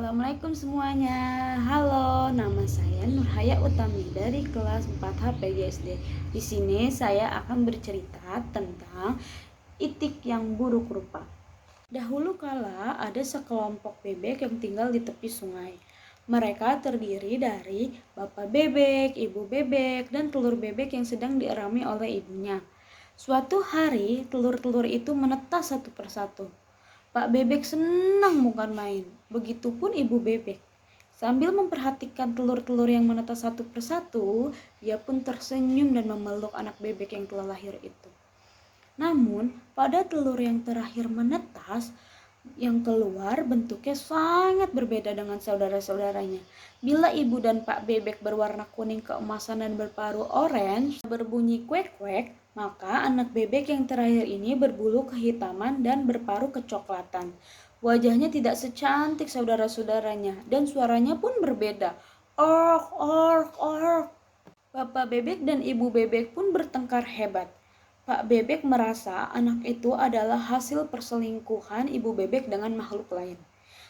Assalamualaikum semuanya. Halo, nama saya Nurhaya Utami dari kelas 4 HPGSD. Di sini saya akan bercerita tentang itik yang buruk rupa. Dahulu kala ada sekelompok bebek yang tinggal di tepi sungai. Mereka terdiri dari bapak bebek, ibu bebek, dan telur bebek yang sedang dierami oleh ibunya. Suatu hari, telur-telur itu menetas satu persatu. Pak Bebek senang bukan main, begitupun Ibu Bebek. Sambil memperhatikan telur-telur yang menetas satu persatu, ia pun tersenyum dan memeluk anak bebek yang telah lahir itu. Namun, pada telur yang terakhir menetas, yang keluar bentuknya sangat berbeda dengan saudara-saudaranya. Bila ibu dan Pak Bebek berwarna kuning keemasan dan berparuh orange, berbunyi kuek-kuek, maka anak bebek yang terakhir ini berbulu kehitaman dan berparuh kecoklatan. Wajahnya tidak secantik saudara-saudaranya dan suaranya pun berbeda. Ork, ork, ork. Bapak Bebek dan Ibu Bebek pun bertengkar hebat. Pak Bebek merasa anak itu adalah hasil perselingkuhan Ibu Bebek dengan makhluk lain.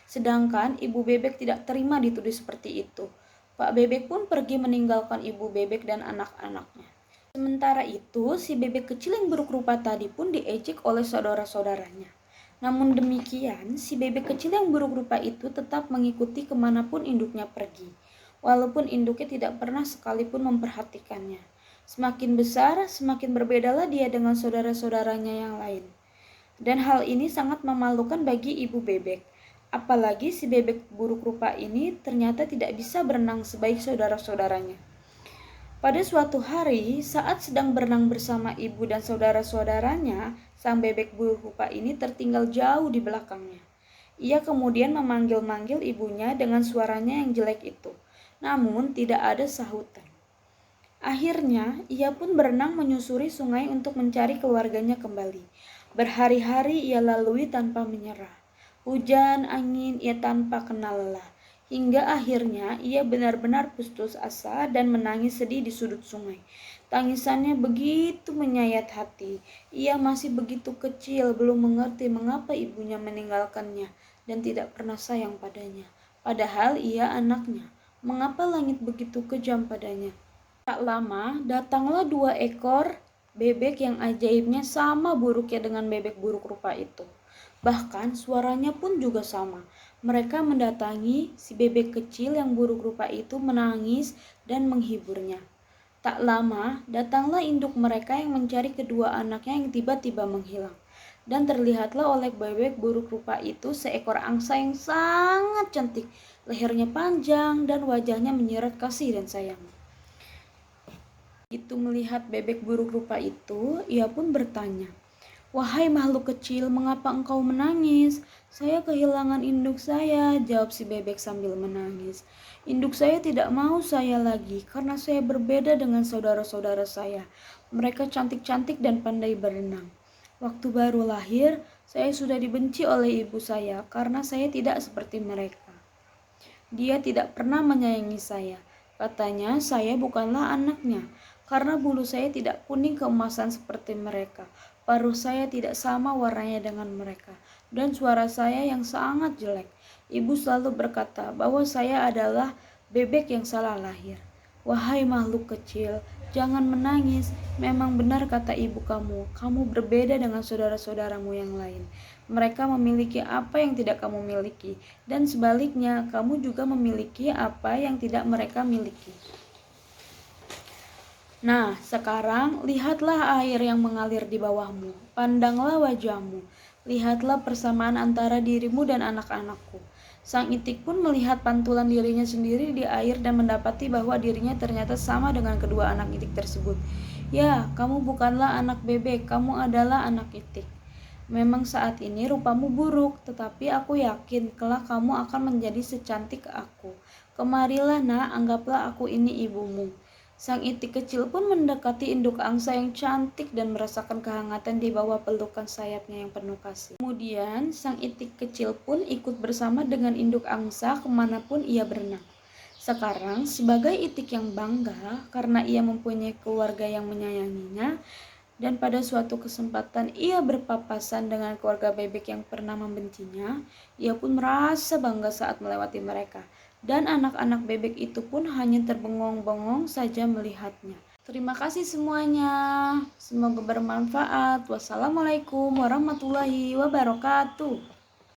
Sedangkan Ibu Bebek tidak terima dituduh seperti itu. Pak Bebek pun pergi meninggalkan Ibu Bebek dan anak-anaknya. Sementara itu, si bebek kecil yang buruk rupa tadi pun diejek oleh saudara-saudaranya. Namun demikian, si bebek kecil yang buruk rupa itu tetap mengikuti kemanapun induknya pergi, walaupun induknya tidak pernah sekalipun memperhatikannya. Semakin besar, semakin berbedalah dia dengan saudara-saudaranya yang lain. Dan hal ini sangat memalukan bagi ibu bebek. Apalagi si bebek buruk rupa ini ternyata tidak bisa berenang sebaik saudara-saudaranya. Pada suatu hari, saat sedang berenang bersama ibu dan saudara-saudaranya, sang bebek buruk rupa ini tertinggal jauh di belakangnya. Ia kemudian memanggil-manggil ibunya dengan suaranya yang jelek itu, namun tidak ada sahutan. Akhirnya, ia pun berenang menyusuri sungai untuk mencari keluarganya kembali. Berhari-hari ia lalui tanpa menyerah. Hujan, angin, ia tanpa kenal lelah. Hingga akhirnya ia benar-benar putus asa dan menangis sedih di sudut sungai. Tangisannya begitu menyayat hati. Ia masih begitu kecil, belum mengerti mengapa ibunya meninggalkannya dan tidak pernah sayang padanya. Padahal ia anaknya. Mengapa langit begitu kejam padanya? Tak lama, datanglah 2 ekor bebek yang ajaibnya sama buruknya dengan bebek buruk rupa itu. Bahkan suaranya pun juga sama. Mereka mendatangi si bebek kecil yang buruk rupa itu menangis dan menghiburnya. Tak lama, datanglah induk mereka yang mencari kedua anaknya yang tiba-tiba menghilang. Dan terlihatlah oleh bebek buruk rupa itu seekor angsa yang sangat cantik. Lehernya panjang dan wajahnya menyeret kasih dan sayang. Itu melihat bebek buruk rupa itu, ia pun bertanya, "Wahai makhluk kecil, mengapa engkau menangis?" "Saya kehilangan induk saya," jawab si bebek sambil menangis. "Induk saya tidak mau saya lagi karena saya berbeda dengan saudara-saudara saya. Mereka cantik-cantik dan pandai berenang. Waktu baru lahir, saya sudah dibenci oleh ibu saya karena saya tidak seperti mereka. Dia tidak pernah menyayangi saya. Katanya saya bukanlah anaknya, karena bulu saya tidak kuning keemasan seperti mereka. Paruh saya tidak sama warnanya dengan mereka, dan suara saya yang sangat jelek. Ibu selalu berkata bahwa saya adalah bebek yang salah lahir. Wahai makhluk kecil, jangan menangis. Memang benar kata ibu kamu berbeda dengan saudara-saudaramu yang lain. Mereka memiliki apa yang tidak kamu miliki, dan sebaliknya, kamu juga memiliki apa yang tidak mereka miliki. Nah, sekarang lihatlah air yang mengalir di bawahmu. Pandanglah wajahmu. Lihatlah persamaan antara dirimu dan anak-anakku." Sang itik pun melihat pantulan dirinya sendiri di air dan mendapati bahwa dirinya ternyata sama dengan kedua anak itik tersebut. "Ya, kamu bukanlah anak bebek, kamu adalah anak itik. Memang saat ini rupamu buruk, tetapi aku yakin kelak kamu akan menjadi secantik aku. Kemarilah nak, anggaplah aku ini ibumu." Sang itik kecil pun mendekati induk angsa yang cantik dan merasakan kehangatan di bawah pelukan sayapnya yang penuh kasih. Kemudian, sang itik kecil pun ikut bersama dengan induk angsa kemanapun ia berenang. Sekarang, sebagai itik yang bangga karena ia mempunyai keluarga yang menyayanginya, Dan pada suatu kesempatan ia berpapasan dengan keluarga bebek yang pernah membencinya. Ia pun merasa bangga saat melewati mereka. Dan anak-anak bebek itu pun hanya terbengong-bengong saja melihatnya. Terima kasih semuanya. Semoga bermanfaat. Wassalamualaikum warahmatullahi wabarakatuh.